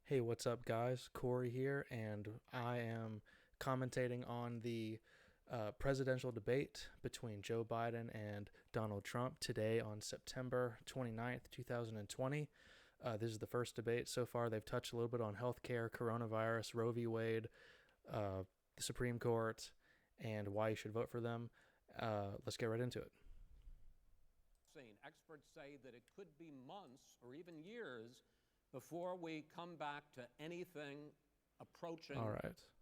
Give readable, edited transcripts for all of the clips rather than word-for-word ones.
Hey, what's up, guys? Corey here, and I am commentating on the presidential debate between Joe Biden and Donald Trump today on September 29th, 2020. This is the first debate so far. They've touched a little bit on healthcare, coronavirus, Roe v. Wade, the Supreme Court, and why you should vote for them. Let's get right into it. Experts say that it could be months or even years before we come back to anything approaching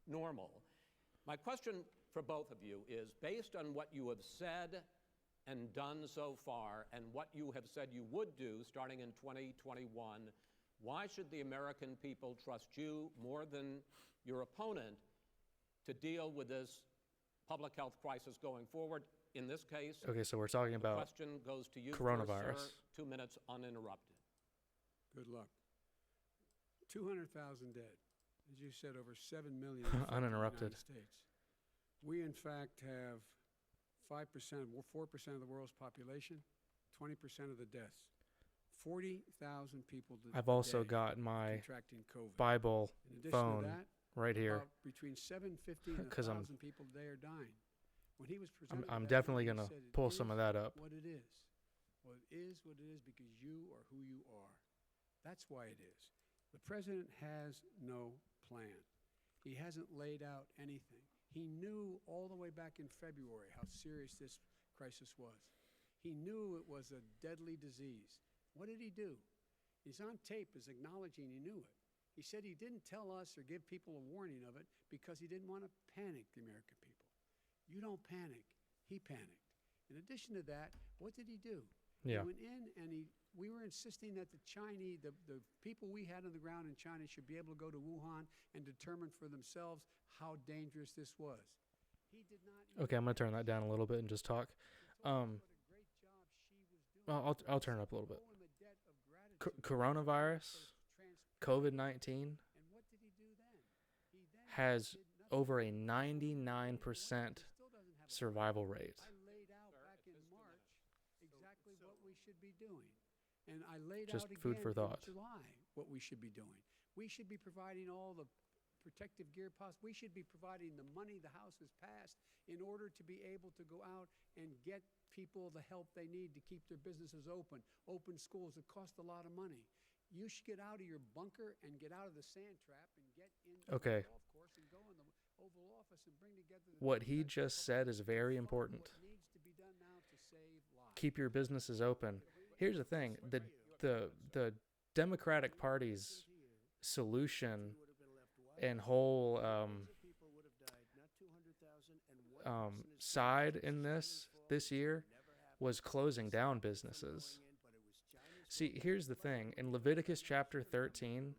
normal. My question for both of you is, based on what you have said and done so far and what you have said you would do starting in 2021, why should the American people trust you more than your opponent to deal with this public health crisis going forward? In this case, okay, so we're talking about the question goes to you coronavirus. First, sir. 2 minutes uninterrupted. Good luck. 200,000 dead. As you said, over 7 million uninterrupted. In the United States. We, in fact, have 5%, 4% of the world's population, 20% of the deaths. 40,000 people I've also got my contracting COVID. Bible In addition phone to that, right here. Between 750 and 'Cause 1,000 people today are dying. When he was presented, I'm definitely going to pull some of that up. What it is. Well, it is what it is because you are who you are. That's why it is. The president has no plan. He hasn't laid out anything. He knew all the way back in February how serious this crisis was. He knew it was a deadly disease. What did he do? He's on tape as acknowledging he knew it. He said he didn't tell us or give people a warning of it because he didn't want to panic the American people. You don't panic. He panicked. In addition to that, what did he do? Yeah. He went in and we were insisting that the Chinese, the people we had on the ground in China should be able to go to Wuhan and determine for themselves how dangerous this was. He did not. Okay, I'm going to turn that down a little bit and just talk. Well, I'll turn it up a little bit. Coronavirus, COVID-19 has over a 99% survival rate. I laid out back in March exactly what we should be doing. And I laid Just out again food for thought. in July what we should be doing. We should be providing all the protective gear possible. We should be providing the money the House has passed in order to be able to go out and get people the help they need to keep their businesses open schools. It costs a lot of money. You should get out of your bunker and get out of the sand trap and get into the golf course and go in the Oval Office and bring together what he just said is very important. Keep your businesses open. Here's the thing: the Democratic Party's solution and whole side in this year was closing down businesses. See, here's the thing: in Leviticus chapter 13,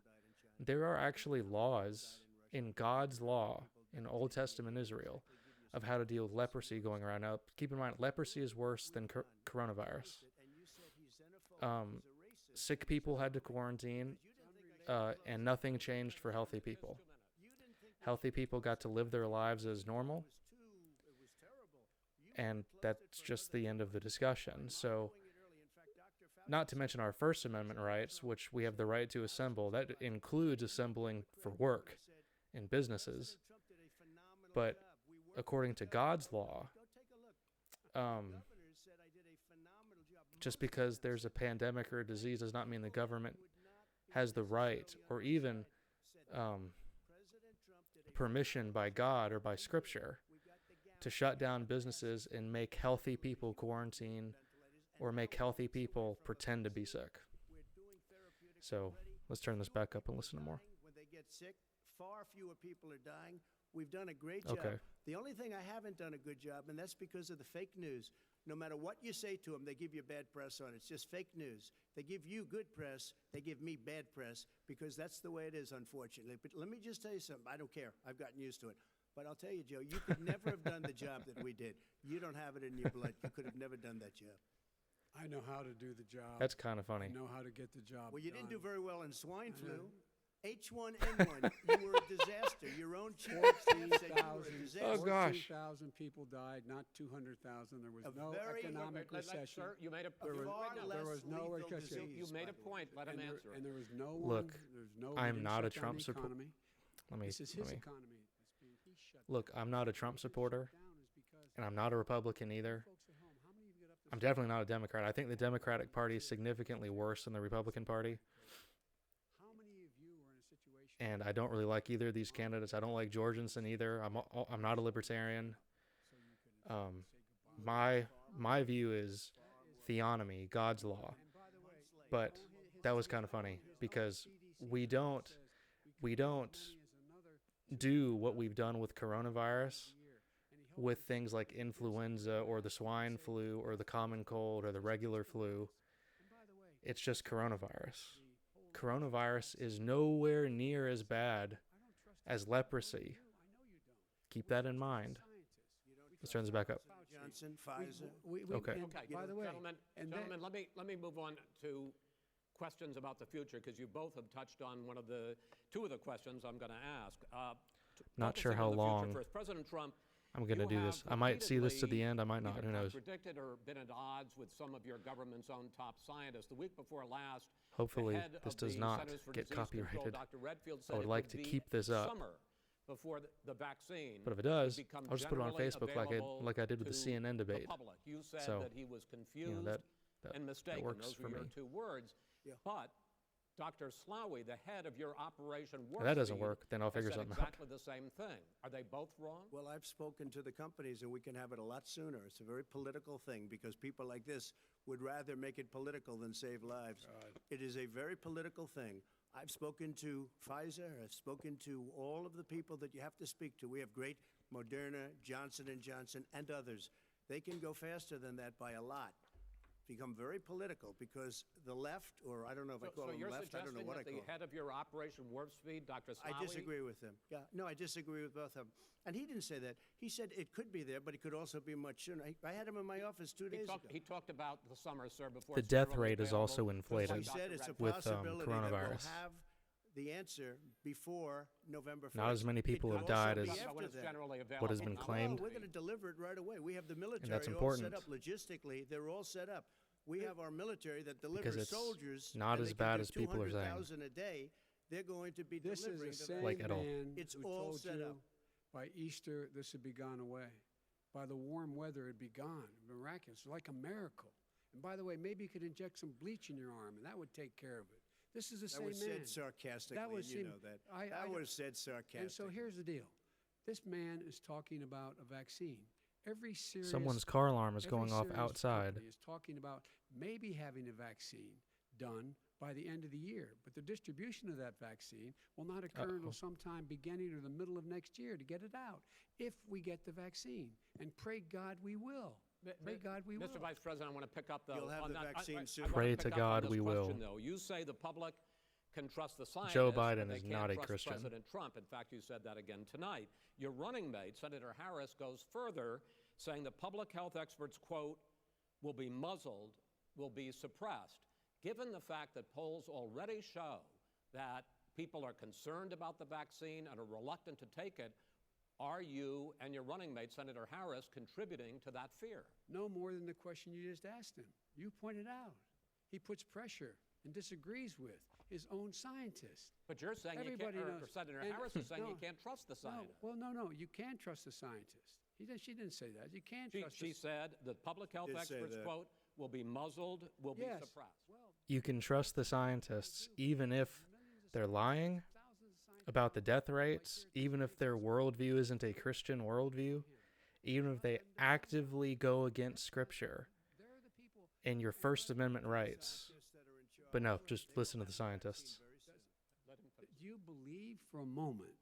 there are actually laws in God's law in Old Testament Israel of how to deal with leprosy going around. Now, keep in mind, leprosy is worse than coronavirus. Sick people had to quarantine, and nothing changed for healthy people. Healthy people got to live their lives as normal, and that's just the end of the discussion. So, not to mention our First Amendment rights, which we have the right to assemble. That includes assembling for work in businesses. But according to God's law, just because there's a pandemic or a disease does not mean the government has the right or even permission by God or by Scripture to shut down businesses and make healthy people quarantine or make healthy people pretend to be sick. So let's turn this back up and listen to more. When they get sick, far fewer people are dying. We've done a great job. Okay. The only thing I haven't done a good job, and that's because of the fake news. No matter what you say to them, they give you bad press on it. It's just fake news. They give you good press. They give me bad press because that's the way it is, unfortunately. But let me just tell you something. I don't care. I've gotten used to it. But I'll tell you, Joe, you could never have done the job that we did. You don't have it in your blood. You could have never done that job. I know how to do the job. That's kind of funny. I know how to get the job Well, you didn't do very well in swine flu. H1N1, you were a disaster. Your own chief of staff said you were a 14,000 disaster. Oh, gosh. 14,000 people died, not 200,000. There was A no very- economic Wait, recession. Sir, you made a There was wait, no, far there less was no lethal recession. disease, you made by a the way. point. Let him answer. And there was no Look, one. There's no. I'm we didn't not a shut down Trump the supporter. economy. Let me, This is let his me. economy. He shut Look, I'm not a Trump supporter, and I'm not a Republican either. folks at home, how many of you got up this I'm definitely not a Democrat. I think the Democratic Party is significantly worse than the Republican Party, How many of you are in a situation? and I don't really like either of these candidates. I don't like Jorgensen either. I'm not a libertarian. My view is theonomy, God's law. But that was kind of funny because we don't do what we've done with coronavirus with things like influenza or the swine flu or the common cold or the regular flu. It's just coronavirus. Coronavirus is nowhere near as bad as leprosy. Keep that in mind. Let's turn this back up. Johnson, Pfizer. Okay. And Okay, by the way, gentlemen, and then- let me move on to questions about the future because you both have touched on two of the questions I'm going to ask. Not sure Focusing how on the future long first, President Trump, I'm going to you do this. have I might see this to the repeatedly end. I might not. either Who knows? contradicted or been at odds with some of your government's own top scientists. The week before last, Hopefully the head this of does the not Centers for get Disease Control, copyrighted. Dr. Redfield, I said would it like would to be keep this up. summer before the vaccine. But if it does, become I'll just put it on generally Facebook available like I did with the to CNN debate. The public. You said So, that he was confused that and mistaken. works Those for were your me. two words. Yeah. But Dr. Slaoui, the head of your Operation Warp If that doesn't Speed, work, then I'll has figure said something out. exactly the same thing. Are they both wrong? Well, I've spoken to the companies, and we can have it a lot sooner. It's a very political thing because people like this would rather make it political than save lives. It is a very political thing. I've spoken to Pfizer. I've spoken to all of the people that you have to speak to. We have great Moderna, Johnson & Johnson, and others. They can go faster than that by a lot. Become very political because the left, or I don't know if I call So them you're left, I don't know suggesting what I that call the them. head of your Operation Warp Speed, Dr. Slaoui? I disagree with him. Yeah, no, I disagree with both of them. And he didn't say that. He said it could be there, but it could also be much sooner. I had him in my office 2 days ago. He talked about the summer, sir, before The it's death generally rate is available. also Just inflated like He Dr. said it's a Redfield. with, possibility that coronavirus. we'll have the answer before November 1st. Not as many It people could have also died be as Talking about when after it's that. generally available. what has been Not claimed. Oh, we're going to deliver it right away. We have the military all important. set up logistically. They're all set up. We have our military that Because delivers it's soldiers. not and as they can bad do as people are saying. 200,000 a day. They're going to be This is delivering the to same that. Like at all. man It's who all told set you up. by Easter this would be gone away. By the warm weather, it'd be gone. Miraculous, like a miracle. And by the way, maybe you could inject some bleach in your arm, and that would take care of it. This is the That same was man. said sarcastically, That was and you him. know that. I- That I- was said sarcastically. And so here's the deal. This man is talking about a vaccine. Every serious Someone's car alarm is every going off serious outside. company is talking about maybe having a vaccine done by the end of the year. But the distribution of that vaccine will not occur until sometime beginning or the middle of next year to get it out, if we get the vaccine. And pray God we will. Pray God we will. Mr. Vice President, I want to pick up You'll have on the that. vaccine I soon. wanna Pray pick to up on God this we will. question, though. You say the public can trust the scientists. Joe but Biden they is can't not a trust Christian. President Trump. In fact, you said that again tonight. Your running mate, Senator Harris, goes further, saying the public health experts, quote, will be muzzled, will be suppressed. Given the fact that polls already show that people are concerned about the vaccine and are reluctant to take it, are you and your running mate, Senator Harris, contributing to that fear? No more than the question you just asked him. You pointed out. He puts pressure and disagrees with his own scientists. But you're saying Everybody you can't, knows. or Senator And- Harris is saying no, you can't trust the scientists. No. You can trust the scientists. She didn't say that. You can trust She the said the public health Did say experts, that. quote, will be muzzled, will be Yes. suppressed. You can trust the scientists even if they're lying about the death rates, even if their worldview isn't a Christian worldview, even if they actively go against Scripture and your First Amendment rights. But no, just listen to the scientists. Do you believe for a moment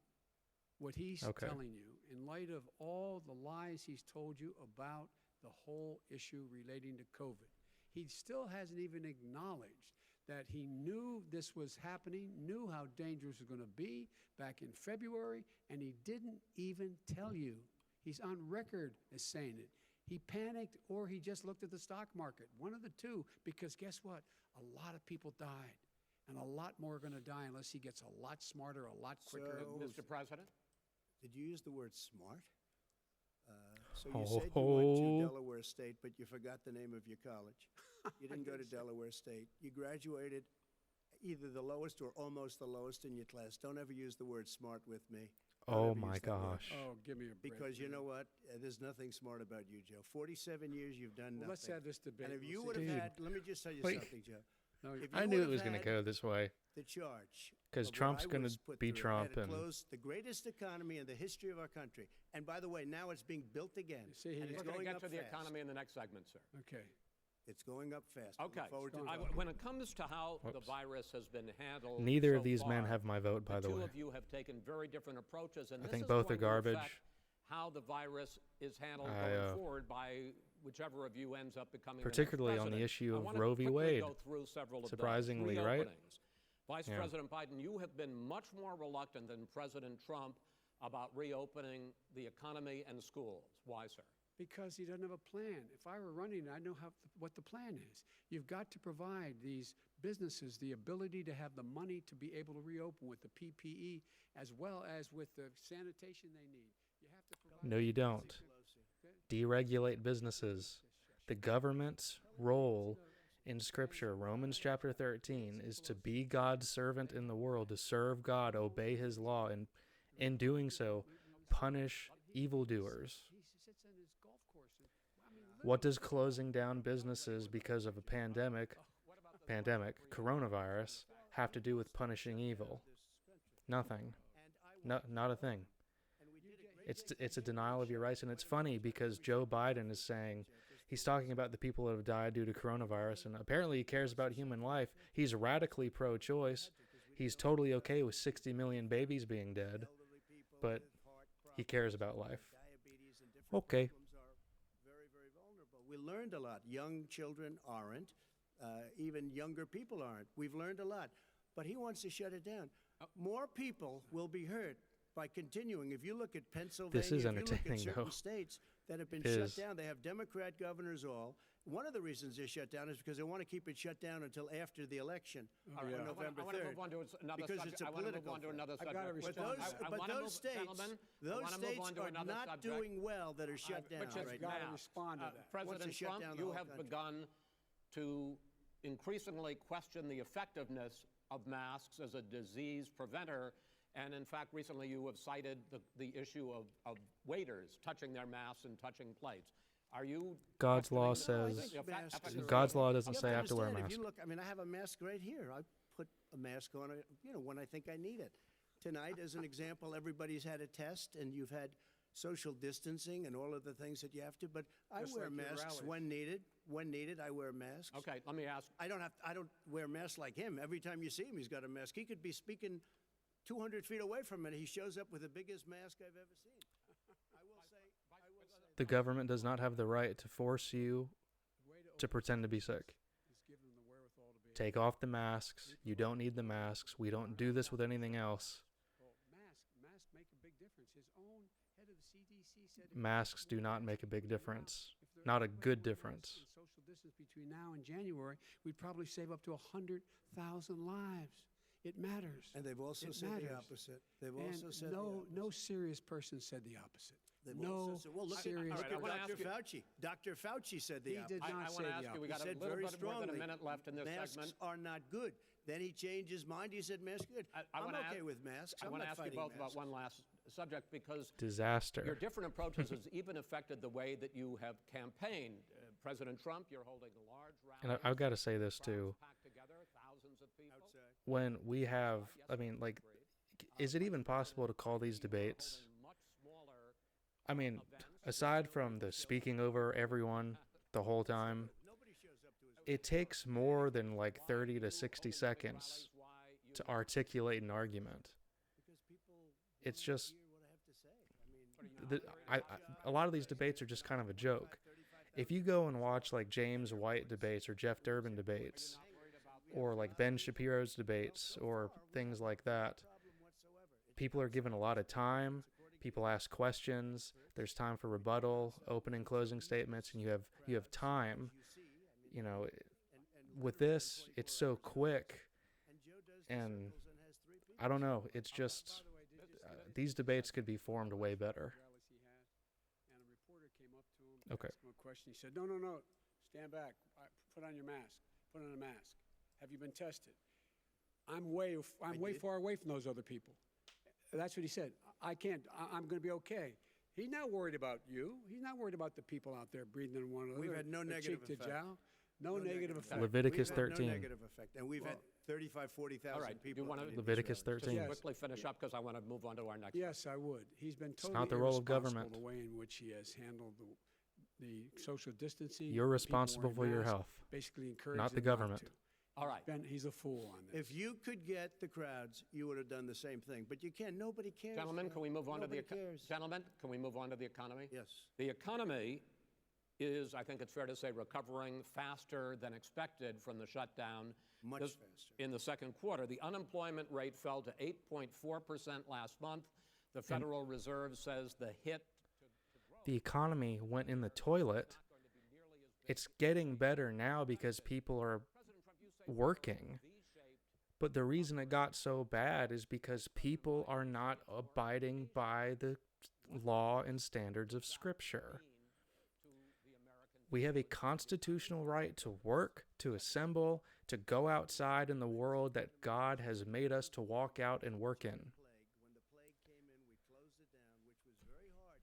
what he's Okay. telling you in light of all the lies he's told you about the whole issue relating to COVID? He still hasn't even acknowledged that he knew this was happening, knew how dangerous it was going to be back in February, and he didn't even tell you. He's on record as saying it. He panicked or he just looked at the stock market, one of the two, because guess what? A lot of people died. and a lot more are going to die unless he gets a lot smarter, a lot quicker. Mr. President? Did you use the word smart? So you said you went to Delaware State, but you forgot the name of your college. You didn't go to Delaware State. You graduated either the lowest or almost the lowest in your class. Don't ever use the word smart with me. Don't Oh ever my use that word. gosh. Oh, give me a break. Because you know what? There's nothing smart about you, Joe. 47 years you've done Well, nothing. let's have this debate. And if We'll you see. would have Dude. had, let me just tell you Wait. something, Joe. No, If I you knew would it was have going to had go this way. the charge. 'Cause of what Trump's I gonna was put be through, Trump and it and- closed the greatest economy in the history of our country. And by the way, now it's being built again. You see, and he- it's We're going going to get up to the fast. economy in the next segment, sir. Okay. It's going up fast. I look Okay. forward to Going talking. up. When it comes to how the Whoops. virus has been handled, Neither so of these men far, have my vote, by the two way. of you have taken very different approaches, and I this think is both going are to garbage. affect how the virus is handled I, going forward by whichever of you ends up becoming the next particularly on the president. issue I of wanna Roe v. quickly Wade. go through several of those Surprisingly, right? reopenings. Vice Yeah. President Biden, you have been much more reluctant than President Trump about reopening the economy and schools. Why, sir? Because he doesn't have a plan. If I were running, I know what the plan is. You've got to provide these businesses the ability to have the money to be able to reopen with the PPE as well as with the sanitation they need. You have to provide. No, you don't. Deregulate businesses. The government's role in Scripture, Romans chapter 13, is to be God's servant in the world, to serve God, obey his law, and in doing so, punish evildoers. He sits in his golf course. What does closing down businesses because of a pandemic, coronavirus, have to do with punishing evil? Nothing. No, not a thing. It's a denial of your rights, and it's funny because Joe Biden is saying he's talking about the people that have died due to coronavirus, and apparently he cares about human life. He's radically pro-choice. He's totally okay with 60 million babies being dead, but he cares about life. Okay. Very, very vulnerable. We learned a lot. Young children aren't. Even younger people aren't. We've learned a lot. But he wants to shut it down. More people will be hurt by continuing. If you look at Pennsylvania, This is if you look entertaining, at certain though. states that have been It shut is. down, they have Democrat governors all. One of the reasons they're shut down is because they want to keep it shut down until after the election All right, on I November want to 3rd. move on to another because subject. it's a I want to move political on to thing. another I've subject. gotta But respond. those, I but wanna those move, states, gentlemen, I those wanna move states on to are another not subject. doing well that are shut down which is right gotta now. respond to that. President shut Trump, down the you whole have country. begun to increasingly question the effectiveness of masks as a disease preventer. And in fact, recently you have cited the issue of waiters touching their masks and touching plates. Are you God's law questioning says- the Masks efficacy are- of God's law masks? doesn't You say I have to wear a understand, mask. If you look, I mean, I have a mask right here. I put a mask on, when I think I need it. Tonight, as an example, everybody's had a test, and you've had social distancing and all of the things that you have to. But I Just wear like your masks rallies. when needed. When needed, I wear masks. Okay, let me ask. I don't wear masks like him. Every time you see him, he's got a mask. He could be speaking 200 feet away from it. He shows up with the biggest mask I've ever seen. I will say. The government does not have the right to force you to pretend to be sick. Just give them the wherewithal to be. Take off the masks. You don't need the masks. We don't do this with anything else. Well, masks make a big difference. His own head of the CDC said Masks do not make a big difference. if there- Not a everybody good wore masks difference. and social distance between now and January, we'd probably save up to 100,000 lives. It matters. And they've also It said the matters. opposite. They've And also said the opposite. no serious person said the opposite. They've No also said, well, look serious. All right, I at wanna Dr. ask you- Fauci. Dr. Fauci said the He opposite. did I not want say to the ask you, we He got a said little very bit more than a strongly, minute left in this masks segment. are not good. Then he changed his mind. He said masks are good. I I'm wanna okay ask- with masks. I I'm want to not ask you fighting both about masks. one last subject because your Disaster. different approaches has even affected the way that you have campaigned. President Trump, you're holding a large rally. And I've got to say this too. Packed together, thousands of people. When we have, I mean, like, is it even possible to call these debates? Holding much smaller I mean, aside from the speaking over everyone the whole time, it takes more than like 30 to 60 seconds to articulate an argument. It's just, a lot of these debates are just kind of a joke. If you go and watch like James White debates or Jeff Durbin debates, or like Ben Shapiro's debates or things like that, people are given a lot of time. People ask questions. There's time for rebuttal, opening, closing statements, and you have time. You know, with this, it's so quick And I don't know. It's just these debates could be formed way better. And a reporter came up to him, Okay. asked him a question. He said, no, stand back. Put on your mask. Put on a mask. Have you been tested? I'm way far away from those other people. That's what he said. I can't. I'm going to be okay. He's not worried about you. He's not worried about the people out there breathing in one another. We've had no negative cheek to effect. jowl. No negative effect. Leviticus We've had 13. No negative effect. And we've had 35, 40,000 All right, do you people. wanna- in Leviticus Israel. 13. Yes. Quickly finish up because I want to move on to our next. Yes, I would. He's been totally not the role of irresponsible government. the way in which he has handled the social distancing. You're people responsible wearing for your masks, health, Basically encourage not the them government. to. All right. He's a fool on this. If you could get the crowds, you would have done the same thing. But you can't. Nobody cares. Gentlemen, can we move on to the Nobody cares. gentlemen? Can we move on to the economy? Yes. The economy is, I think it's fair to say, recovering faster than expected from the shutdown. Much This- faster. In the second quarter, the unemployment rate fell to 8.4% last month. The Federal Reserve says the hit The economy went in the toilet. It's getting better now because people are working. But the reason it got so bad is because people are not abiding by the law and standards of Scripture. We have a constitutional right to work, to assemble, to go outside in the world that God has made us to walk out and work in. When the plague came in, we closed it down, which was very hard.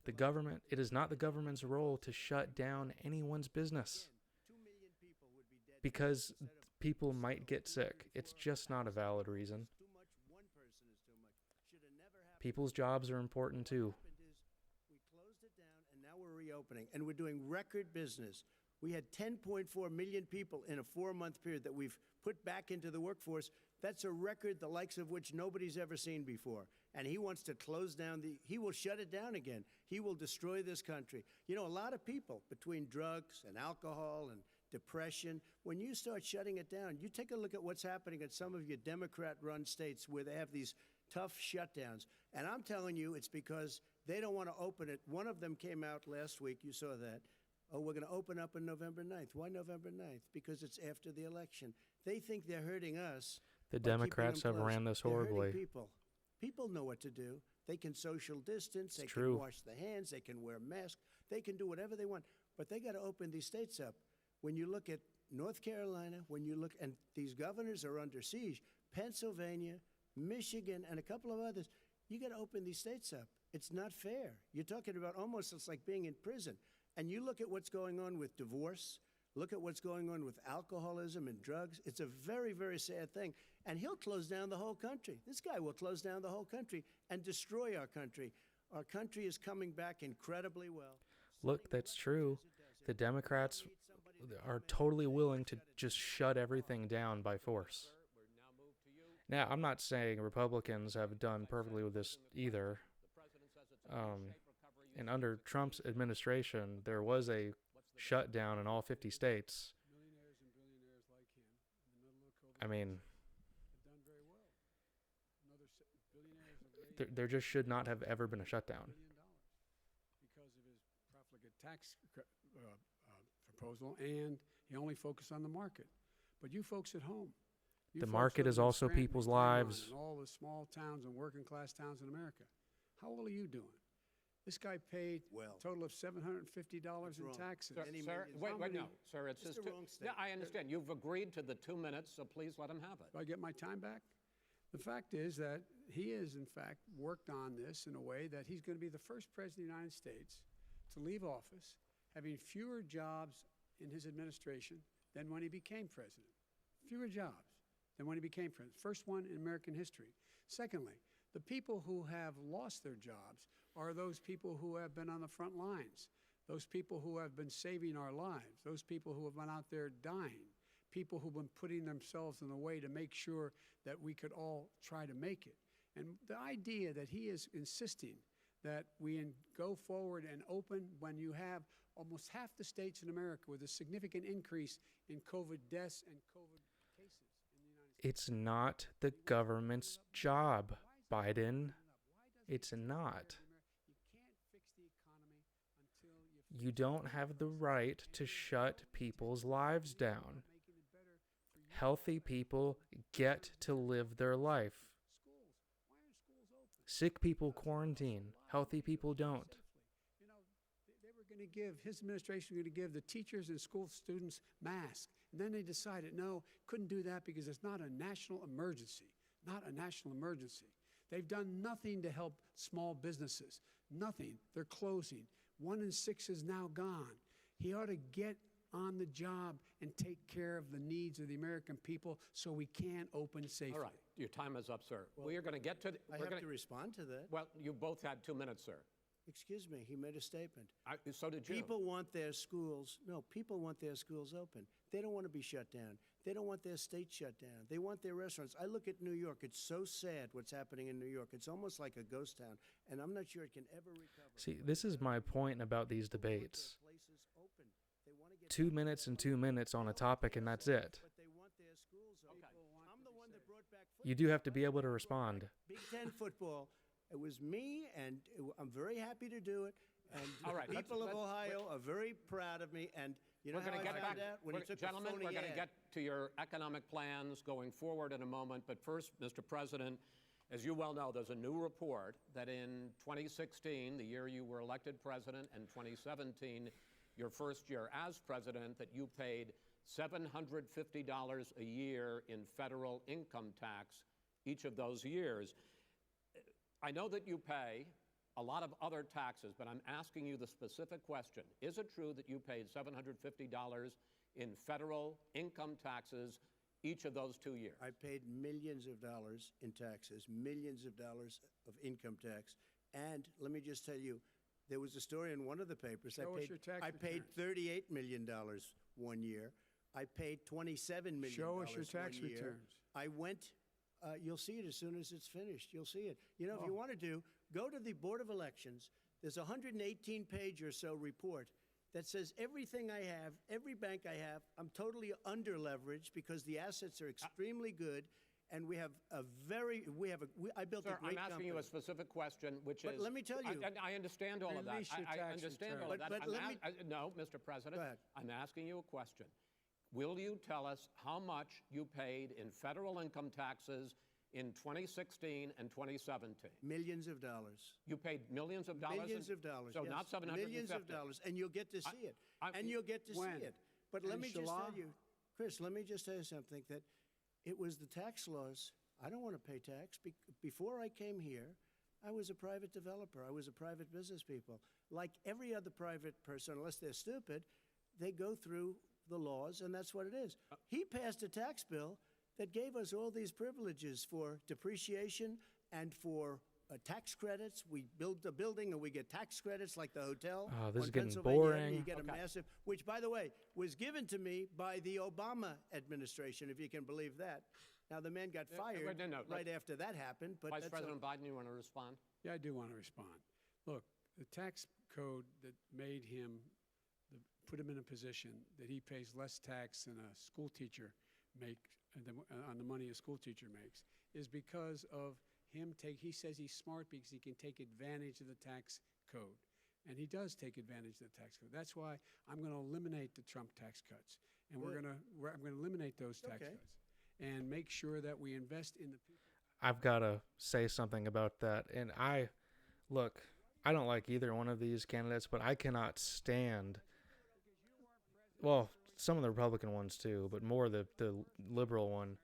The government, it is not the government's role to shut down anyone's business 2 million people would be dead. because people might get sick. It's just not a valid reason. Too much. One person is too much. Should have never happened. People's jobs are important too. What happened is we closed it down, and now we're reopening, and we're doing record business. We had 10.4 million people in a 4-month period that we've put back into the workforce. That's a record the likes of which nobody's ever seen before. And he wants to close down he will shut it down again. He will destroy this country. You know, a lot of people, between drugs and alcohol and depression, when you start shutting it down, you take a look at what's happening in some of your Democrat-run states where they have these tough shutdowns. And I'm telling you, it's because they don't want to open it. One of them came out last week, you saw that. Oh, we're going to open up on November 9th. Why November 9th? Because it's after the election. They think they're hurting us. The by keeping Democrats them have closed. ran this They're hurting horribly. people. People know what to do. They can social distance. They true. can wash their hands. They can wear masks. They can do whatever they want. But they got to open these states up. When you look at North Carolina, when you look, and these governors are under siege, Pennsylvania, Michigan, and a couple of others, you got to open these states up. It's not fair. You're talking about almost it's like being in prison. And you look at what's going on with divorce, look at what's going on with alcoholism and drugs. It's a very, very sad thing. And he'll close down the whole country. This guy will close down the whole country and destroy our country. Our country is coming back incredibly well. Look, that's true. The Democrats are totally willing to just shut everything down by force. Now, I'm not saying Republicans have done perfectly with this either. And under Trump's administration, there was a shutdown in all 50 states. Millionaires and billionaires like him in the middle of COVID I mean, have done very well. Billionaires have raised there just should not have ever been a shutdown. $1 billion because of his profligate tax proposal, and he only focused on the market. But you folks at home, you The folks market living is in also Scranton, people's Claremont, lives. and all the small towns and working class towns in America. How well are you doing? This guy paid Well. a total of $750 in wrong. taxes. Sir, Many sir, millions. wait, How wait, no, many- sir, it's It's his the two. wrong Yeah, state. I understand. You've agreed to the 2 minutes, so please let him have it. Do I get my time back? The fact is that he has, in fact, worked on this in a way that he's going to be the first president of the United States to leave office having fewer jobs in his administration than when he became president. Fewer jobs than when he became president. First one in American history. Secondly, the people who have lost their jobs are those people who have been on the front lines, those people who have been saving our lives, those people who have been out there dying, people who've been putting themselves in the way to make sure that we could all try to make it. And the idea that he is insisting that we go forward and open when you have almost half the states in America with a significant increase in COVID deaths and COVID cases in the United States. It's not the government's job, Biden. It's not. You can't fix the economy until you You don't have the right to shut people's lives down. Healthy people get to live their life. Schools. Why aren't schools open? Sick people quarantine. Healthy people don't. You know, they were going to give, his administration was going to give the teachers and school students masks. And then they decided, no, couldn't do that because it's not a national emergency. Not a national emergency. They've done nothing to help small businesses. Nothing. They're closing. 1 in 6 is now gone. He ought to get on the job and take care of the needs of the American people so we can open safely. All right, your time is up, sir. We are going to get to... I have to respond to that. Well, you both had 2 minutes, sir. Excuse me, he made a statement. So did you. People want their schools open. They don't want to be shut down. They don't want their state shut down. They want their restaurants. I look at New York. It's so sad what's happening in New York. It's almost like a ghost town, and I'm not sure it can ever recover. See, this is my point about these debates. Places open. They want to get 2 minutes and 2 minutes on a topic, and that's it. but they want their schools open. I'm the one that brought back You do have to be able to respond. Big Ten football. It was me, and I'm very happy to do it. And All right, the people of let's- Ohio are very proud of me. And you know We're how going to I get found back. out? When he took Gentlemen, a phony we're going to ad. get to your economic plans going forward in a moment. But first, Mr. President, as you well know, there's a new report that in 2016, the year you were elected president, and 2017, your first year as president, that you paid $750 a year in federal income tax each of those years. I know that you pay a lot of other taxes, but I'm asking you the specific question. Is it true that you paid $750 in federal income taxes each of those 2 years? I paid millions of dollars in taxes, millions of dollars of income tax. And let me just tell you, there was a story in one of the papers. Show us your tax I paid returns. $38 million 1 year. I paid $27 million Show us your tax 1 year. returns. I went, you'll see it as soon as it's finished. You'll see it. You know, if you want to do, go to the Board of Elections. There's a 118-page or so report that says everything I have, every bank I have, I'm totally under-leveraged because the assets are extremely good, and we have a very, I built Sir, a great I'm asking you a specific question, which But is... let me tell you- I understand all of that. Release your I tax understand return. all of that. But let me- No, Mr. President. Go ahead. I'm asking you a question. Will you tell us how much you paid in federal income taxes in 2016 and 2017? Millions of dollars. You paid millions of dollars? Millions of dollars. So yes. not 750? Millions of dollars, and you'll get to see it. I'm- And you'll get to When? see it. But let In me just July? tell you, Chris, let me just tell you something, that it was the tax laws. I don't want to pay tax. Before I came here, I was a private developer. I was a private business people. Like every other private person, unless they're stupid, they go through the laws, and that's what it is. He passed a tax bill that gave us all these privileges for depreciation and for tax credits. We build a building and we get tax credits like the hotel. Oh, this on is getting Pennsylvania Avenue. boring. You get a massive, which, by the way, was given to me by the Obama administration, if you can believe that. Now, the man got fired no, right after that happened. But Vice that's President Biden, you want to respond? Yeah, I do want to respond. Look, the tax code that made him, put him in a position that he pays less tax than a school teacher on the money a school teacher makes, is because of him he says he's smart because he can take advantage of the tax code. And he does take advantage of the tax code. That's why I'm going to eliminate the Trump tax cuts. And I'm going to eliminate those tax cuts and make sure that we invest in the people. I've got to say something about that. And I don't like either one of these candidates, but I cannot stand, well, some of the Republican ones too, but more the liberal one,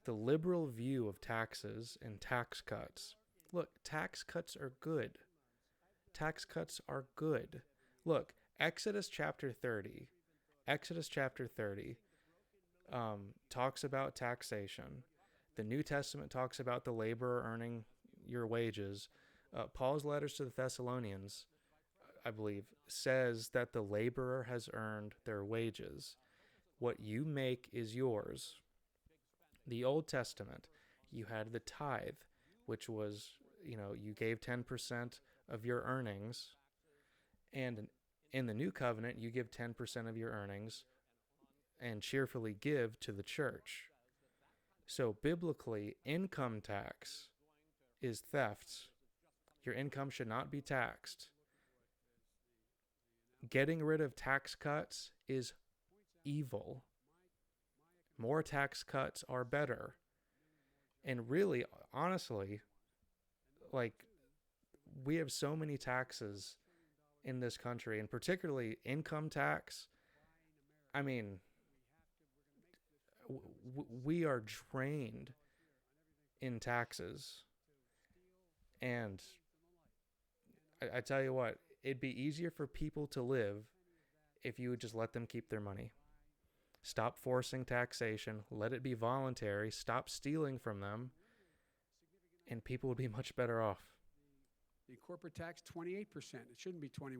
the liberal view of taxes and tax cuts. Look, tax cuts are good. Tax cuts are good. Look, Exodus chapter 30 talks about taxation. The New Testament talks about the laborer earning your wages. Paul's letters to the Thessalonians, I believe, says that the laborer has earned their wages. What you make is yours. The Old Testament, you had the tithe, which was, you gave 10% of your earnings. And in the New Covenant, you give 10% of your earnings and cheerfully give to the church. So biblically, income tax is theft. Your income should not be taxed. Getting rid of tax cuts is evil. more tax cuts are better. And really, honestly, like, we have so many taxes in this country, and particularly income tax. I mean, we are drained in taxes. And I tell you what, it'd be easier for people to live if you would just let them keep their money. Stop forcing taxation. Let it be voluntary. Stop stealing from them. And people would be much better off. The corporate tax, 28%. It shouldn't be 21%.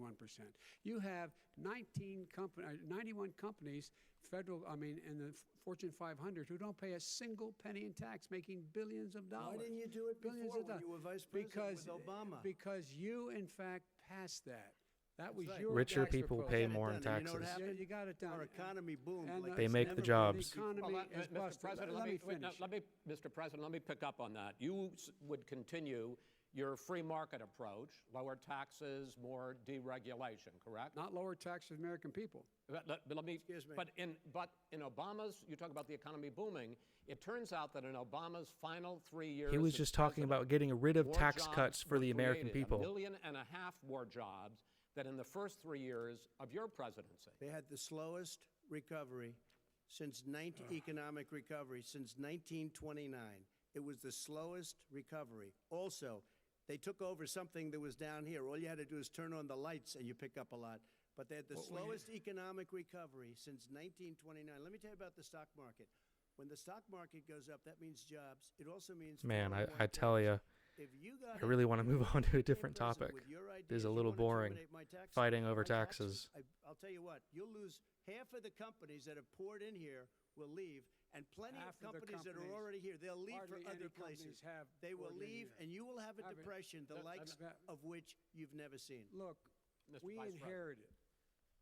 You have 91 companies, in the Fortune 500, who don't pay a single penny in tax, making billions of dollars. Why didn't you do it Billions before of when dollars. you were vice president with Obama? Because you, in fact, passed that. That was right. your Richer tax people proposal. pay Get it more in done, and you know what taxes. happened? You got it done. Our economy boomed. And, like They it's make the never jobs. The economy is Mr. busted. President, Let me wait, finish. Mr. President, let me pick up on that. You would continue your free market approach, lower taxes, more deregulation, correct? Not lower taxes for the American people. Let me. Excuse me. But in Obama's, you talk about the economy booming. It turns out that in Obama's final 3 years, He was as just talking president, about getting rid of more tax jobs cuts for were the American created, people. 1.5 million more jobs than in the first 3 years of your presidency. They had the slowest recovery since economic recovery since 1929. It was the slowest recovery. Also, they took over something that was down here. All you had to do is turn on the lights and you pick up a lot. But they had the slowest economic recovery since 1929. Let me tell you about the stock market. When the stock market goes up, that means jobs. It also means Man, 401 I tell you, If you got I really want to move on to a different president topic. with your This is ideas, a you little wanna boring, terminate my taxes- fighting over my taxes. I'll tell you what, you'll lose half of the companies that have poured in here will leave, and plenty Half of of the companies that are companies, already here, they'll leave for hardly any other companies places. have They will poured in leave, here. and you will have a Have it. depression, the likes of which you've never seen. Look, Mr. we Vice President. inherited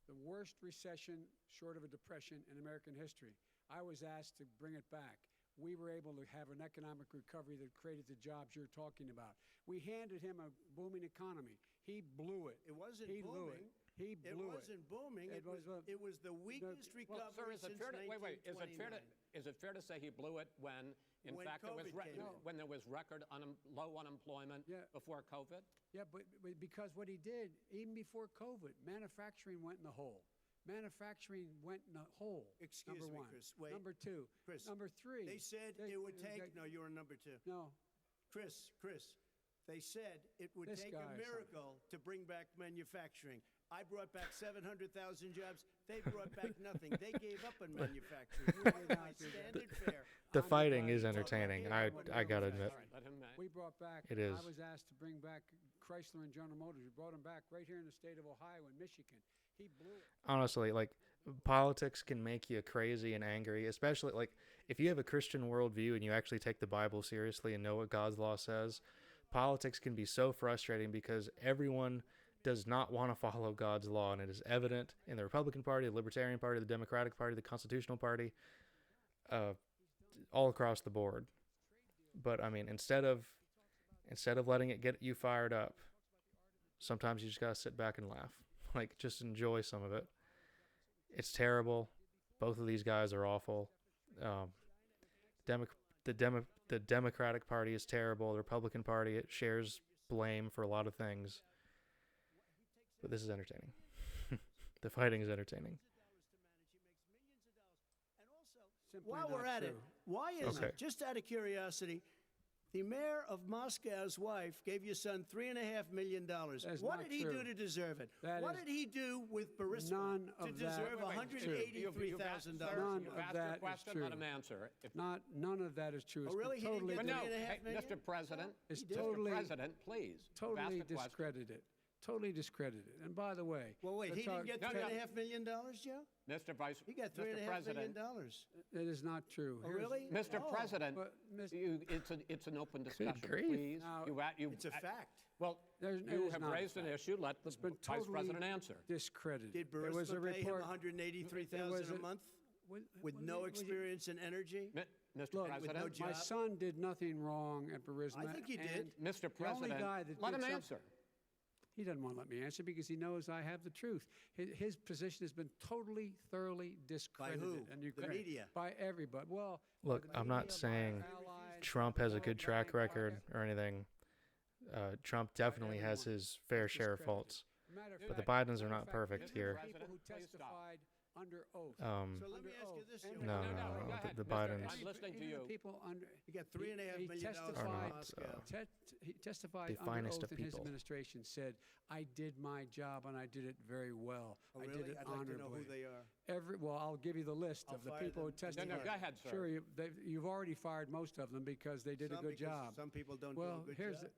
the worst recession short of a depression in American history. I was asked to bring it back. We were able to have an economic recovery that created the jobs you're talking about. We handed him a booming economy. He blew it. It wasn't He blew booming. it. He It blew it. wasn't booming. It It was the weakest Well, sir, recovery is it since fair to, wait, $1929. is it fair to say he blew it when, in When fact, COVID came in. when there was record low unemployment Yeah. before COVID? Yeah, but because what he did, even before COVID, manufacturing went in the hole. Manufacturing went in the hole. Excuse number me, one. Chris, wait. Number two. Chris, Number three. They said it would take, no, you're on number two. No. Chris, they said it would This take guy a is miracle to bring back manufacturing. I brought back 700,000 jobs. They brought back nothing. They gave up on manufacturing. You wanted my standard fare. The I'm the fighting guy is who talked about entertaining. the I economic gotta recovery. admit. All right, let him. We brought back. It is. I was asked to bring back Chrysler and General Motors. We brought them back right here in the state of Ohio and Michigan. He blew it. Honestly, like, politics can make you crazy and angry, especially like if you have a Christian worldview and you actually take the Bible seriously and know what God's law says. Politics can be so frustrating because everyone does not want to follow God's law, and it is evident in the Republican Party, the Libertarian Party, the Democratic Party, the Constitutional Party, all across the board. But I mean, instead of letting it get you fired up, sometimes you just gotta sit back and laugh. Like, just enjoy some of it. It's terrible. Both of these guys are awful. The Democratic Party is terrible. The Republican Party, it shares blame for a lot of things. But this is entertaining. The fighting is entertaining. Simply While not we're at it, true. why is Okay. it, just out of curiosity, the mayor of Moscow's wife gave your son $3.5 million. That's What not did he true. do to deserve it? That What is did he do with Burisma none to of that deserve is true. $183,000? None You've of asked that your is question, true. let him answer. None of that is true. Oh, It's really? He didn't totally get But no, $3.5 hey, million? Mr. President, It's Mr. totally- President, please. you've asked totally the question. discredited. Totally discredited. And by the way, Well, wait, the he didn't get No, no. $3.5 million, Joe? Mr. Vice, He got Mr. $3.5 million. President, it is not true. Oh, Here's- really? Mr. Oh. President, But, Mis- it's an open discussion, grief. please. Now, It's a fact. Well, There's- it you is have not a raised an fact. issue, let the been Vice totally President answer. discredited. Did There was a Burisma pay him report. $183,000 a month with no experience in energy? Mr. Look, President, my job? son did nothing wrong at Burisma. I think he did. and Mr. the only President, guy that let did him some- answer. He doesn't want to let me answer because he knows I have the truth. His position has been totally, thoroughly discredited. By who? And The media. By everybody. Well, Look, by the I'm not media, by saying allies, Trump has a no, good by- track by record ev- or anything. Trump definitely has everyone. his fair It's share of discredited. faults. Matter of But the fact- Bidens are matter of not fact, perfect even here. People who President, please stop. testified under oath. So let me Under ask you oath. this. And- Joe. No, No, no, go no. ahead, The Mr. Bidens I'm listening to even you. the people under, You got $3.5 million Are from not, Moscow. he testified the under finest oath of in his people. administration, said, I did my job and I did it very well. Oh, I really? did it I'd like to know honorably. who they are. Well, I'll give you the list I'll of the fire people who them. No, testified. no, go ahead, sir. Sure, you've already fired most of them because they did a Some good because job. Some people don't Well, do a good here's job.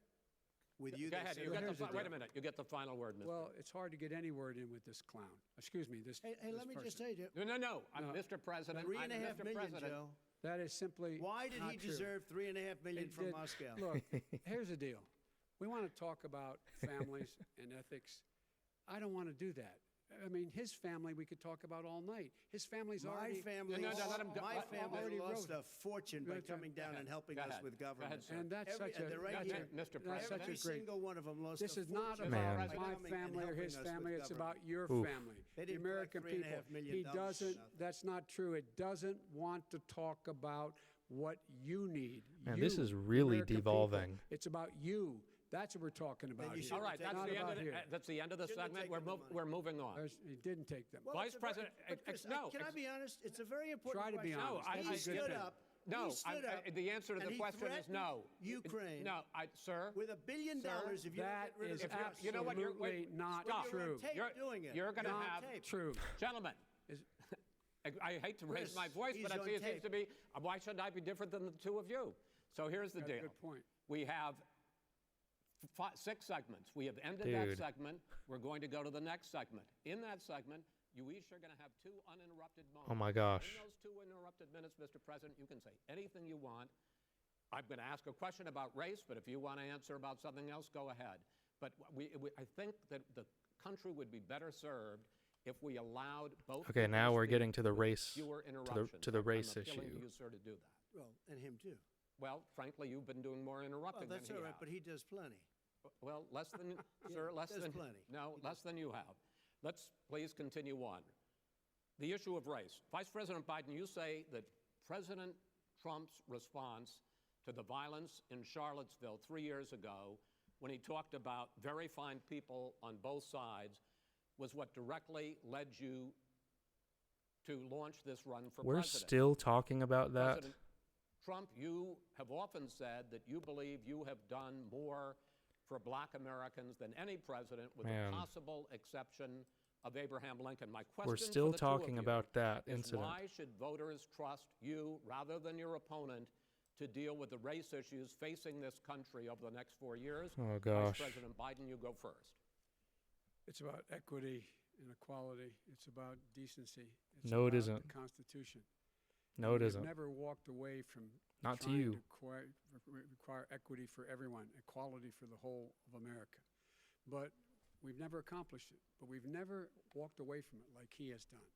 With you, Go they ahead. say You they get here's the, the wait a deal. minute. You get the final word, Mr. Well, it's hard to get any word in with this clown. Excuse me, this Hey, this let me just person. say, Joe, No. I'm No. Mr. President. $3.5 I'm Mr. million, President. Joe. That is simply Why did not he true. deserve $3.5 million It from did- Moscow? Look, here's the deal. We want to talk about families and ethics. I don't want to do that. I mean, his family we could talk about all night. His family's My already family, No, let him go. my family already lost wrote- a fortune by Go ahead. coming down and helping Go us ahead. with Go ahead, government. sir. and that's such a and they're right That's here. it, Mr. that's President. such a Every great. single one of them lost This a is not fortune Man. about by my coming and family or helping his us with family. It's government. about your Oof. family, They the didn't collect American people. $3.5 million He for doesn't. nothing. That's not true. It doesn't want to talk about what you need. Man, you, this is the really American people. devolving. It's about you. That's what we're talking about you here. should All right, Not that's the, end about of the, here. that's the end of the Shouldn't have segment. taken the money. We're moving on. He didn't take them. Well, Vice it's a very- President, but Chris, no, can I be honest? It's a very important Try to be question. honest. No, That's He a good stood thing. up. No, he stood up. the answer to and the he question is threatened no. Ukraine No, sir. with $1 billion Sir, if you don't That get rid of is the trust. absolutely You know what, you're- not stop. You're on true. tape doing it. You're going to on have, tape. True. gentlemen, Is- I hate to raise Chris, my voice, he's but on it seems tape. to be, why shouldn't I be different than the two of you? So here's the Got a deal. good point. We have 6 segments. We have ended that Dude. segment. We're going to go to the next segment. In that segment, you each are going to have 2 uninterrupted moments. Oh my gosh. In those 2 uninterrupted minutes, Mr. President, you can say anything you want. I'm going to ask a question about race, but if you want to answer about something else, go ahead. But I think that the country would be better served if we allowed both. Okay, people now to we're speak getting to the with race, fewer to interruptions. the I'm race appealing issue. to you, sir, to do that. Well, and him too. Well, frankly, you've been doing more Well, interrupting that's than all he right, has. but he does plenty. Well, less than, sir, less there's than. plenty. No, less than you have. Let's please continue on. The issue of race. Vice President Biden, you say that President Trump's response to the violence in Charlottesville 3 years ago, when he talked about very fine people on both sides, was what directly led you to launch this run for We're president. still talking about that. President Trump, you have often said that you believe you have done more for black Americans than any president, with Man. the possible exception of Abraham Lincoln. My question We're for still the two of talking you about that is incident. why should voters trust you rather than your opponent to deal with the race issues facing this country over the next 4 years? Oh Vice gosh. President Biden, you go first. It's about equity and equality. It's about decency. It's No, it about isn't. The Constitution. No, it We've isn't. never walked away from Not to trying you. to require equity for everyone, equality for the whole of America. But we've never accomplished it. But we've never walked away from it like he has done.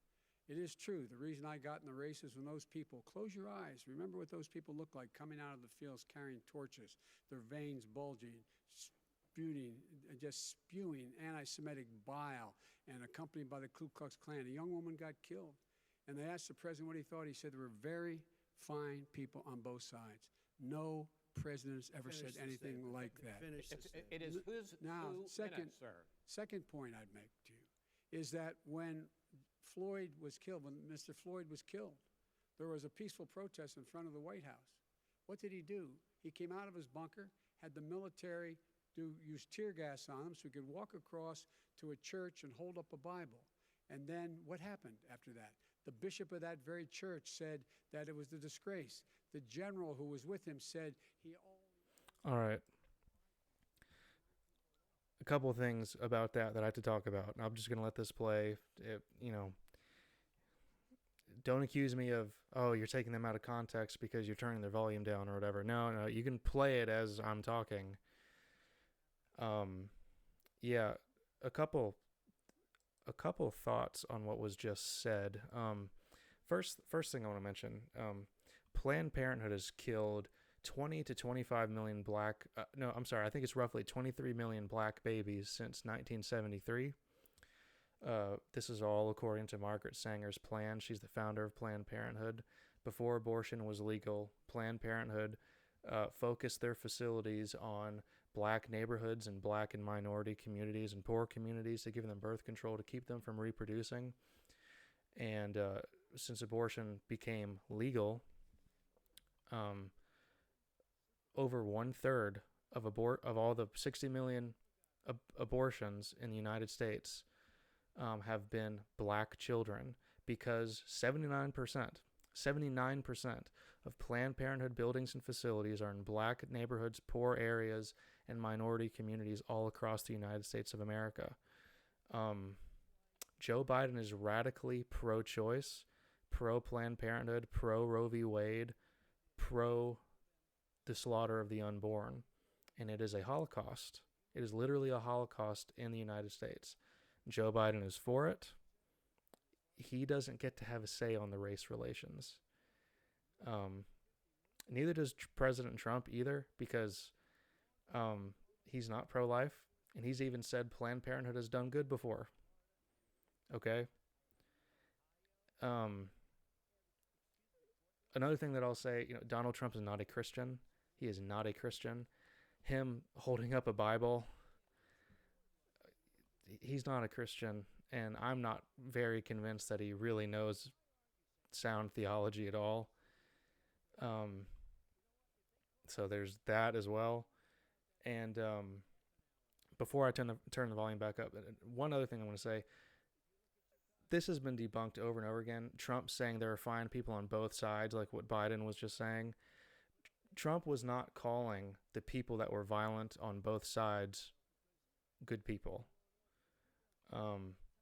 It is true. The reason I got in the race is when those people, close your eyes, remember what those people looked like coming out of the fields carrying torches, their veins bulging, just spewing anti-Semitic bile, and accompanied by the Ku Klux Klan. A young woman got killed. And they asked the president what he thought. He said there were very fine people on both sides. No president has ever said Finish the anything statement. like that. Finish the It statement. is whose Now, 2 second- minutes, sir. Second point I'd make to you is that when Floyd was killed, when Mr. Floyd was killed, there was a peaceful protest in front of the White House. What did he do? He came out of his bunker, had the military use tear gas on him so he could walk across to a church and hold up a Bible. And then what happened after that? The bishop of that very church said that it was a disgrace. The general who was with him said he All right. A couple of things about that I have to talk about. I'm just going to let this play. Don't accuse me of, oh, you're taking them out of context because you're turning their volume down or whatever. No, you can play it as I'm talking. Yeah, a couple thoughts on what was just said. First thing I want to mention, Planned Parenthood has killed 20 to 25 million black, no, I'm sorry, I think it's roughly 23 million black babies since 1973. This is all according to Margaret Sanger's plan. She's the founder of Planned Parenthood. Before abortion was legal, Planned Parenthood focused their facilities on black neighborhoods and black and minority communities and poor communities to give them birth control to keep them from reproducing. And since abortion became legal, over 1/3 of all the 60 million abortions in the United States have been black children, because 79% of Planned Parenthood buildings and facilities are in black neighborhoods, poor areas, and minority communities all across the United States of America. Joe Biden is radically pro-choice, pro-Planned Parenthood, pro-Roe v. Wade, pro the slaughter of the unborn, and it is a Holocaust. It is literally a Holocaust in the United States. Joe Biden is for it. He doesn't get to have a say on the race relations. Neither does President Trump either, because he's not pro-life, and he's even said Planned Parenthood has done good before. Okay? Another thing that I'll say, Donald Trump is not a Christian. He is not a Christian. Him holding up a Bible, he's not a Christian, and I'm not very convinced that he really knows sound theology at all. So there's that as well. And before I turn the volume back up, one other thing I want to say. This has been debunked over and over again. Trump saying there are fine people on both sides, like what Biden was just saying. Trump was not calling the people that were violent on both sides good people.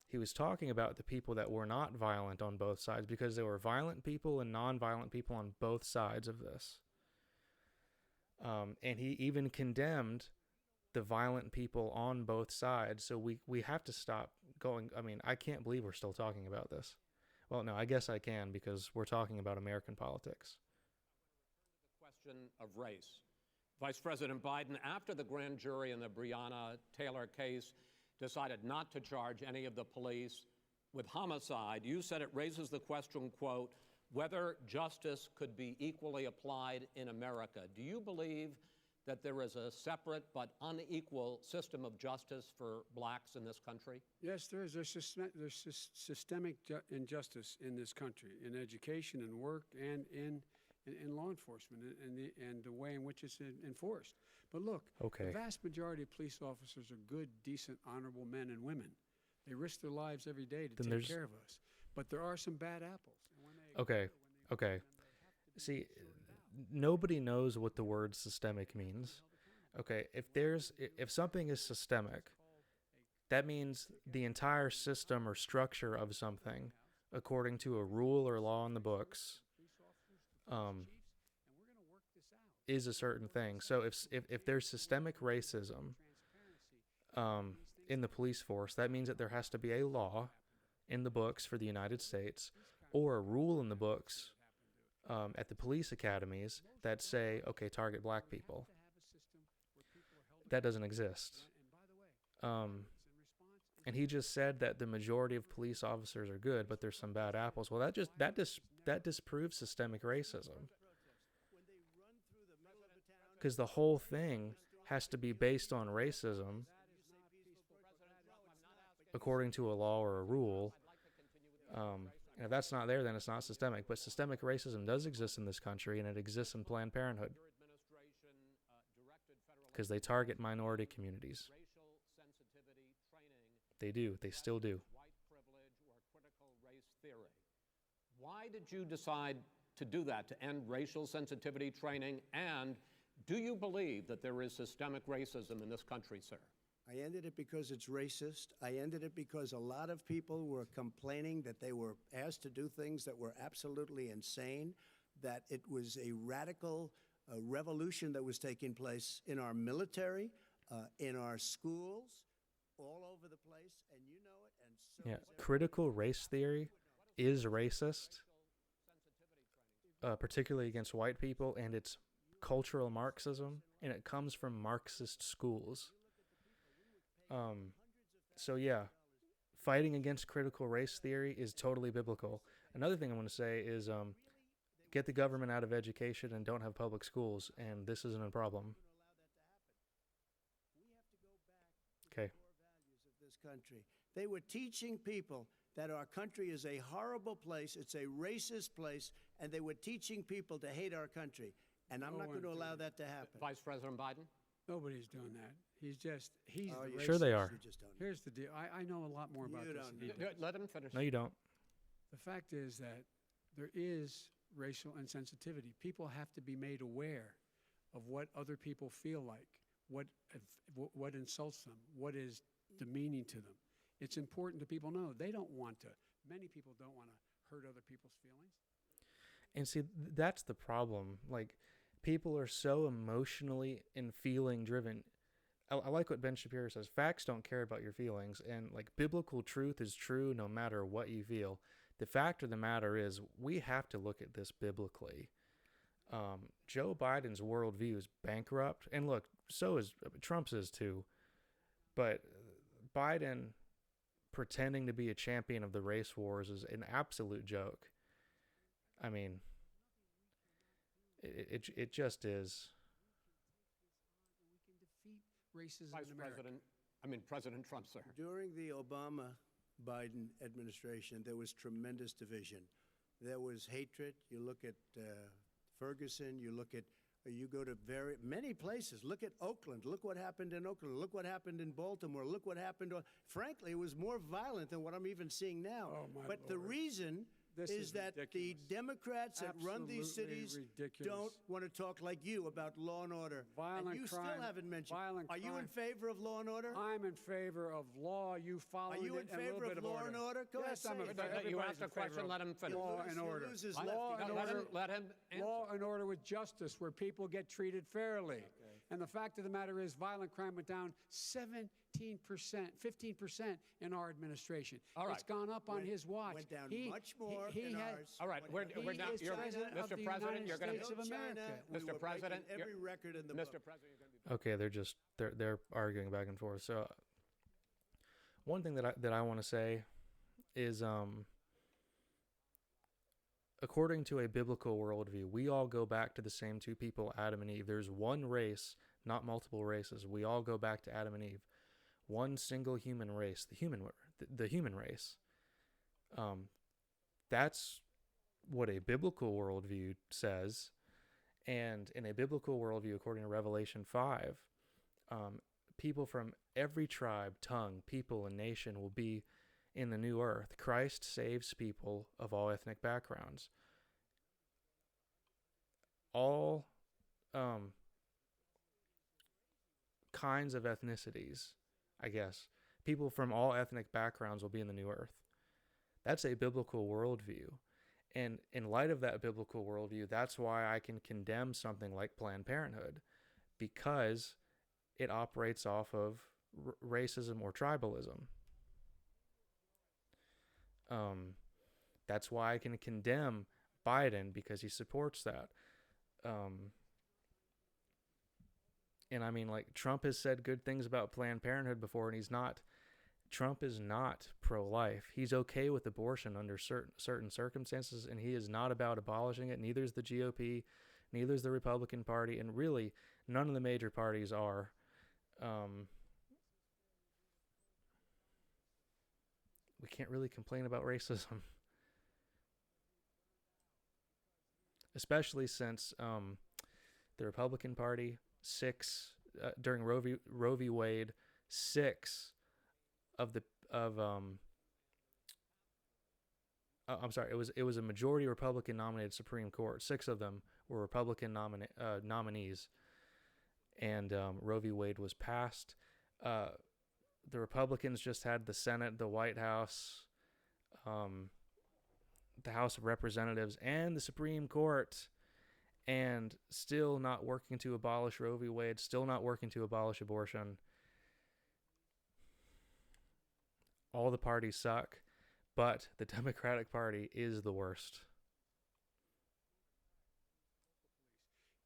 He was talking about the people that were not violent on both sides, because there were violent people and non-violent people on both sides of this. And he even condemned the violent people on both sides. So we have to stop going. I mean, I can't believe we're still talking about this. Well, no, I guess I can, because we're talking about American politics. Question of race. Vice President Biden, after the grand jury in the Breonna Taylor case decided not to charge any of the police with homicide, you said it raises the question, quote, whether justice could be equally applied in America. Do you believe that there is a separate but unequal system of justice for blacks in this country? Yes, there is. There's systemic injustice in this country, in education and work and in law enforcement and the way in which it's enforced. But look, okay. The vast majority of police officers are good, decent, honorable men and women. They risk their lives every day to take care of us. But there are some bad apples. And when they Okay. See, nobody knows what the word systemic means. Okay, if something is systemic, that means the entire system or structure of something, according to a rule or law in the books, is a certain thing. So if there's systemic racism in the police force, that means that there has to be a law in the books for the United States, or a rule in the books at the police academies that say, okay, target black people. That doesn't exist. And he just said that the majority of police officers are good, but there's some bad apples. Well, that disproves systemic racism. Because the whole thing has to be based on racism according to a law or a rule. And if that's not there, then it's not systemic. But systemic racism does exist in this country, and it exists in Planned Parenthood, because they target minority communities. They do. They still do. White privilege or critical race theory. Why did you decide to do that, to end racial sensitivity training? And do you believe that there is systemic racism in this country, sir? I ended it because it's racist. I ended it because a lot of people were complaining that they were asked to do things that were absolutely insane, that it was a radical revolution that was taking place in our military, in our schools, all over the place, and you know it, and so Yeah, critical race theory is racist, particularly against white people, and it's cultural Marxism, and it comes from Marxist schools. So yeah, fighting against critical race theory is totally biblical. Another thing I want to say is get the government out of education and don't have public schools, and this isn't a problem. Okay. This country. They were teaching people that our country is a horrible place, it's a racist place, and they were teaching people to hate our country. And I'm not going to allow that to happen. Vice President Biden? Nobody's doing that. He's the racist. Sure they are. You just don't know. Here's the deal. I know a lot more about You this don't than he know. does. Let him finish. No, you don't. The fact is that there is racial insensitivity. People have to be made aware of what other people feel like, what insults them, what is demeaning to them. It's important to people know. They don't want to. Many people don't want to hurt other people's feelings. And see, that's the problem. Like, people are so emotionally and feeling driven. I like what Ben Shapiro says. Facts don't care about your feelings. And, like, biblical truth is true no matter what you feel. The fact of the matter is, we have to look at this biblically. Joe Biden's worldview is bankrupt. And look, so is Trump's is too. But Biden pretending to be a champion of the race wars is an absolute joke. I mean, it just is. We can defeat racism in America. President Trump, sir. During the Obama-Biden administration, there was tremendous division. There was hatred. You look at Ferguson, you go to many places. Look at Oakland. Look what happened in Oakland. Look what happened in Baltimore. Look what happened. Frankly, it was more violent than what I'm even seeing now. Oh, my but Lord. The reason is that ridiculous. the Democrats that run these Absolutely cities ridiculous. don't want to talk like you about law and order. Violent and you crime, still haven't mentioned. violent Are you in crime. favor of law and order? I'm in favor of law. You follow Are you in favor of law and order? Go Yes, ahead, I'm say in it. favor. You Everybody's asked a in favor question, of let him finish. Law and You order. lose his Law left. and Let order. him answer. Law and order with justice, where people get treated fairly. And the fact of the matter is, violent crime went down 17%, 15% in our administration. All right. It's gone up on his watch. Went down He- much more he in had- ours. All right, we're He now. is president of Mr. the President, United you're going States to. of America. We Mr. were President, breaking every record in the Mr. book. President, you're going to be. Okay, they're arguing back and forth. So one thing that I want to say is according to a biblical worldview, we all go back to the same two people, Adam and Eve. There's one race, not multiple races. We all go back to Adam and Eve. One single human race, the human race. That's what a biblical worldview says. And in a biblical worldview, according to Revelation 5, people from every tribe, tongue, people, and nation will be in the new earth. Christ saves people of all ethnic backgrounds. All kinds of ethnicities, I guess. People from all ethnic backgrounds will be in the new earth. That's a biblical worldview. And in light of that biblical worldview, that's why I can condemn something like Planned Parenthood, because it operates off of racism or tribalism. That's why I can condemn Biden, because he supports that. And I mean, like, Trump has said good things about Planned Parenthood before, and Trump is not pro-life. He's okay with abortion under certain circumstances, and he is not about abolishing it. Neither is the GOP, neither is the Republican Party, and really none of the major parties are. We can't really complain about racism, especially since the Republican Party, during Roe v. Wade, 6 of I'm sorry, it was a majority Republican nominated Supreme Court. 6 of them were Republican nominees, and Roe v. Wade was passed. The Republicans just had the Senate, the White House, the House of Representatives, and the Supreme Court, and still not working to abolish Roe v. Wade, still not working to abolish abortion. All the parties suck, but the Democratic Party is the worst.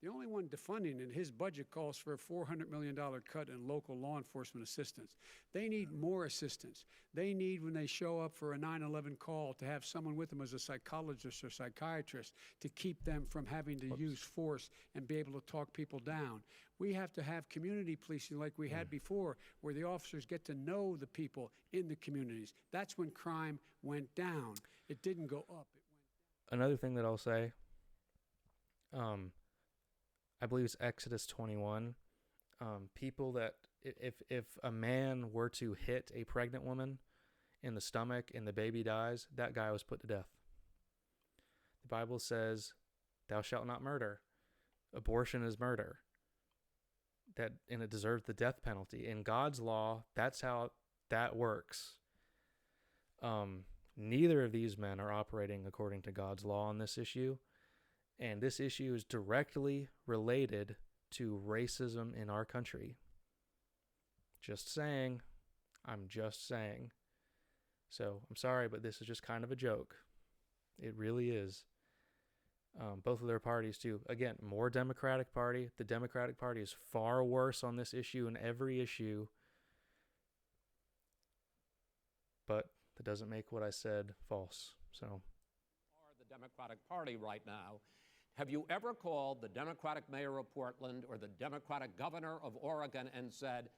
The only one defunding it, his budget calls for a $400 million cut in local law enforcement assistance. They need more assistance. They need, when they show up for a 9/11 call, to have someone with them as a psychologist or psychiatrist to keep them from having to use force and be able to talk people down. We have to have community policing like we had before, where the officers get to know the people in the communities. That's when crime went down. It didn't go up. It went down. Another thing that I'll say, I believe it's Exodus 21. People that if a man were to hit a pregnant woman in the stomach and the baby dies, that guy was put to death. The Bible says, "Thou shalt not murder." Abortion is murder. And it deserves the death penalty. In God's law, that's how that works. Neither of these men are operating according to God's law on this issue. And this issue is directly related to racism in our country. Just saying. I'm just saying. So, I'm sorry, but this is just kind of a joke. It really is. Both of their parties, too. Again, more Democratic Party. The Democratic Party is far worse on this issue and every issue. But that doesn't make what I said false. So, Are the Democratic Party right now. Have you ever called the Democratic mayor of Portland or the Democratic governor of Oregon and said,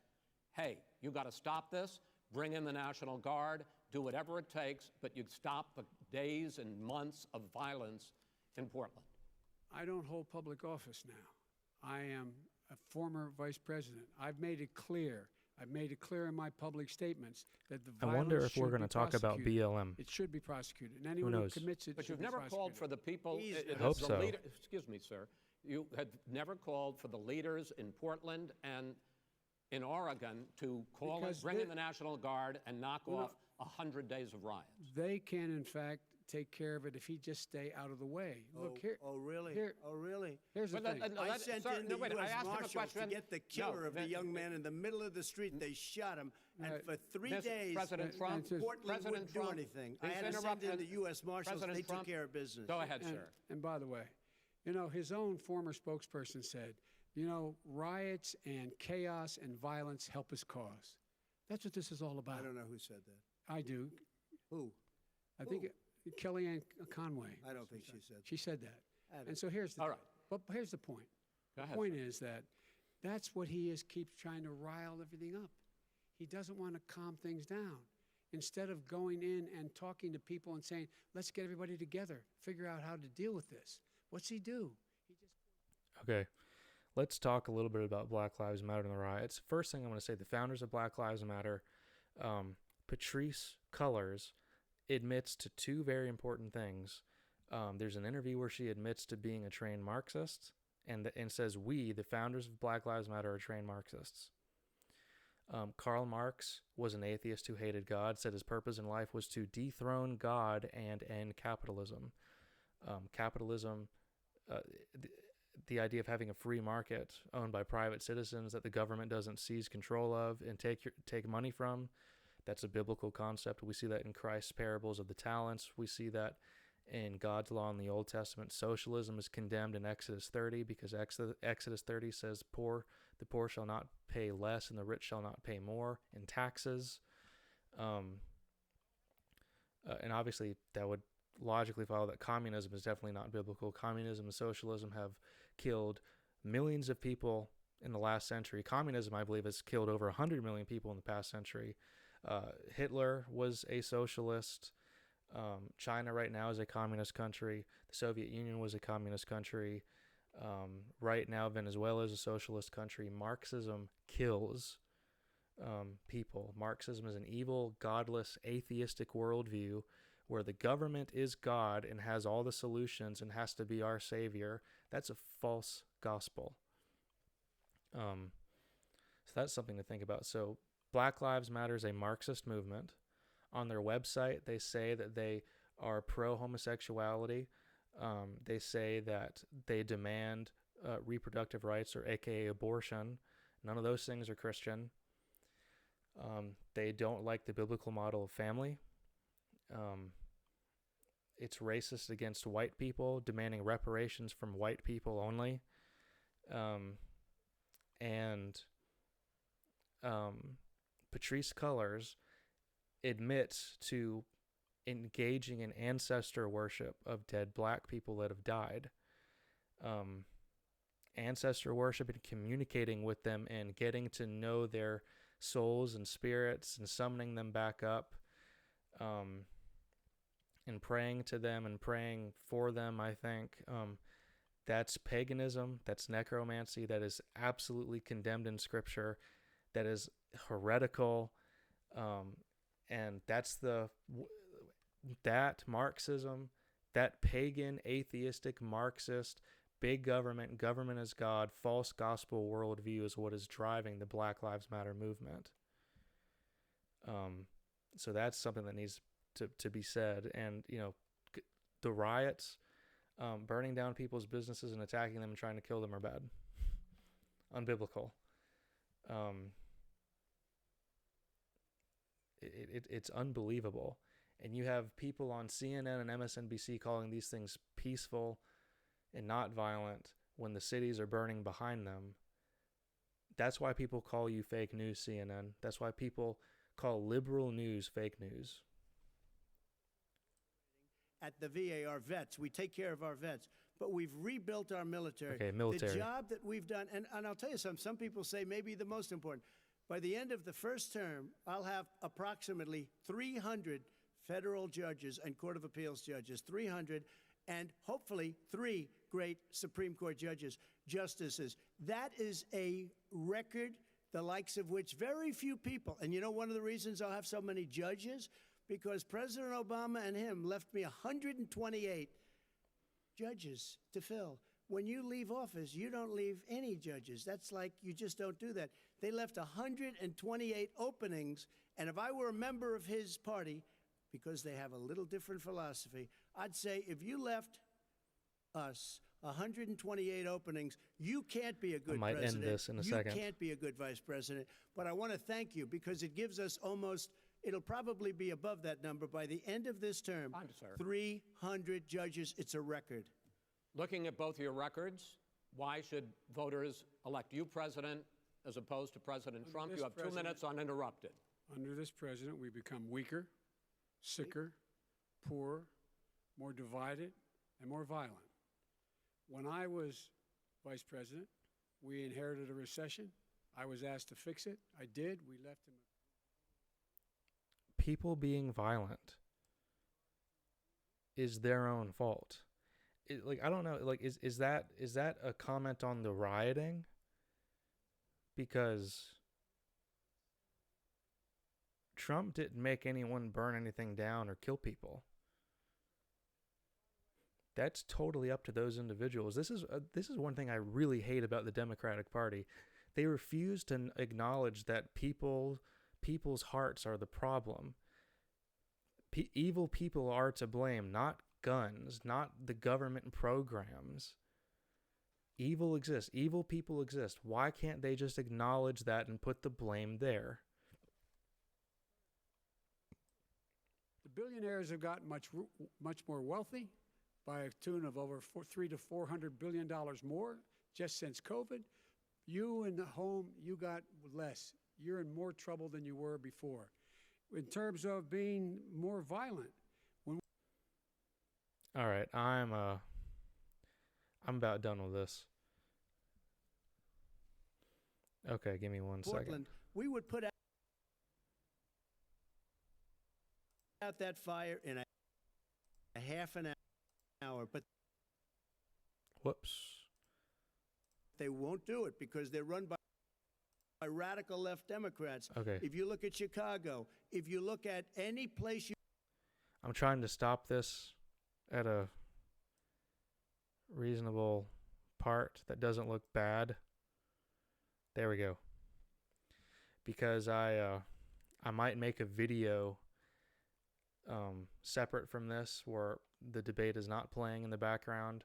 hey, you got to stop this, bring in the National Guard, do whatever it takes, but you stop the days and months of violence in Portland? I don't hold public office now. I am a former vice president. I've made it clear. I've made it clear in my public statements that the I violence wonder if we're should going to be talk about prosecuted. BLM. It should be prosecuted, and anyone who knows? commits it But should you've be never called prosecuted. for the people. I hope so. Excuse me, sir. You have never called for the leaders in Portland and in Oregon to call Because bring in the National Guard and knock off 100 days of riots. They can, in fact, take care of it if he just stay out of the way. Look here. Oh, really? Here- Oh, really? Here's the thing. I sent in the wait, I U.S. asked him a Marshals to question. get the killer No, of the that- young man in the middle of the street. They shot him, and for 3 Mr. days, President Trump, Portland President wouldn't do Trump, anything. I please had to send interrupt in and- the U.S. Marshals. President They Trump, took care of business. Go ahead, And, sir. and by the way, you know, his own former spokesperson said, you know, riots and chaos and violence help his cause. That's what this is all about. I don't know who said that. I do. Who? I think Kellyanne Conway. I don't think she said that. She said that. I don't- And so here's the All right. But here's the point. Go The ahead, point sir. is that that's what he is, keeps trying to rile everything up. He doesn't want to calm things down. Instead of going in and talking to people and saying, let's get everybody together, figure out how to deal with this. What's he do? Okay, let's talk a little bit about Black Lives Matter and the riots. First thing I want to say, the founders of Black Lives Matter, Patrisse Cullors, admits to two very important things. There's an interview where she admits to being a trained Marxist and says, we, the founders of Black Lives Matter, are trained Marxists. Karl Marx was an atheist who hated God, said his purpose in life was to dethrone God and end capitalism. The idea of having a free market owned by private citizens that the government doesn't seize control of and take money from, that's a biblical concept. We see that in Christ's parables of the talents. We see that in God's law in the Old Testament. Socialism is condemned in Exodus 30 because Exodus 30 says the poor shall not pay less and the rich shall not pay more in taxes. And obviously that would logically follow that communism is definitely not biblical. Communism and socialism have killed millions of people in the last century. Communism, I believe, has killed over 100 million people in the past century. Hitler was a socialist. China right now is a communist country. The Soviet Union was a communist country. Right now, Venezuela is a socialist country. Marxism kills people. Marxism is an evil, godless, atheistic worldview where the government is God and has all the solutions and has to be our savior. That's a false gospel. So that's something to think about. So Black Lives Matter is a Marxist movement. On their website, they say that they are pro-homosexuality. They say that they demand reproductive rights, or AKA abortion. None of those things are Christian. They don't like the biblical model of family. It's racist against white people, demanding reparations from white people only. And Patrisse Cullors admits to engaging in ancestor worship of dead black people that have died. Ancestor worship and communicating with them and getting to know their souls and spirits and summoning them back up, and praying to them and praying for them, I think. That's paganism, that's necromancy, that is absolutely condemned in Scripture, that is heretical, and that Marxism, that pagan, atheistic, Marxist, big government is God, false gospel worldview is what is driving the Black Lives Matter movement. So that's something that needs to be said. And, the riots, burning down people's businesses and attacking them and trying to kill them are bad. Unbiblical. It's unbelievable. And you have people on CNN and MSNBC calling these things peaceful and not violent when the cities are burning behind them. That's why people call you fake news, CNN. That's why people call liberal news fake news. At the VA, our vets, we take care of our vets, but we've rebuilt our military. Okay, military. The job that we've done, and I'll tell you something, some people say maybe the most important. By the end of the first term, I'll have approximately 300 federal judges and Court of Appeals judges, 300, and hopefully 3 great Supreme Court justices. That is a record, the likes of which very few people, and one of the reasons I'll have so many judges, because President Obama and him left me 128 judges to fill. When you leave office, you don't leave any judges. That's like, you just don't do that. They left 128 openings, and if I were a member of his party, because they have a little different philosophy, I'd say if you left us 128 openings, you can't be a good president. I might end this in a second. You can't be a good vice president. But I want to thank you because it gives us it'll probably be above that number by the end of this term. 300 judges. It's a record. Looking at both your records, why should voters elect you president as opposed to President Trump? You have 2 minutes uninterrupted. Under this president, we become weaker, sicker, poorer, more divided, and more violent. When I was vice president, we inherited a recession. I was asked to fix it. I did. We left him. People being violent is their own fault. I don't know. Is that a comment on the rioting? Because Trump didn't make anyone burn anything down or kill people. That's totally up to those individuals. This is one thing I really hate about the Democratic Party. They refuse to acknowledge that people's hearts are the problem. Evil people are to blame, not guns, not the government programs. Evil exists. Evil people exist. Why can't they just acknowledge that and put the blame there? The billionaires have gotten much more wealthy by a tune of over $300 to $400 billion more just since COVID. You in the home, you got less. You're in more trouble than you were before. In terms of being more violent. All right, I'm about done with this. Okay, give me one second. We would put out that fire in a half an hour, but whoops. They won't do it because they're run by radical left Democrats. Okay. If you look at Chicago, if you look at any place I'm trying to stop this at a reasonable part that doesn't look bad. There we go. Because I might make a video separate from this where the debate is not playing in the background,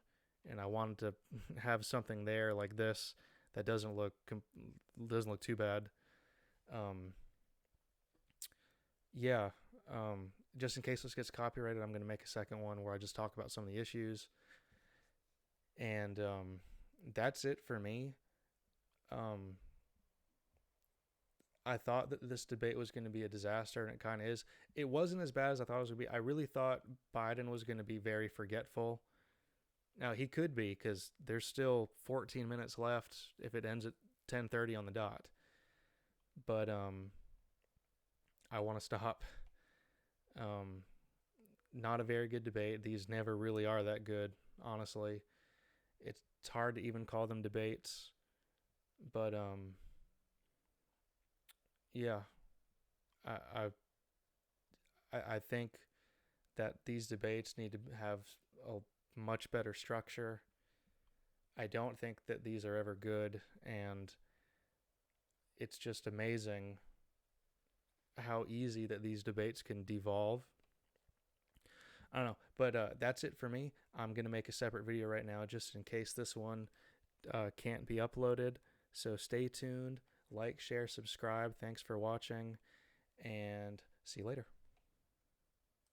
and I wanted to have something there like this that doesn't look too bad. Just in case this gets copyrighted, I'm going to make a second one where I just talk about some of the issues. And that's it for me. I thought that this debate was going to be a disaster, and it kind of is. It wasn't as bad as I thought it was going to be. I really thought Biden was going to be very forgetful. Now, he could be, because there's still 14 minutes left if it ends at 10:30 on the dot. But I want to stop. Not a very good debate. These never really are that good, honestly. It's hard to even call them debates. But yeah, I think that these debates need to have a much better structure. I don't think that these are ever good, and it's just amazing how easy that these debates can devolve. I don't know, but that's it for me. I'm going to make a separate video right now just in case this one can't be uploaded. So stay tuned, like, share, subscribe. Thanks for watching, and see you later.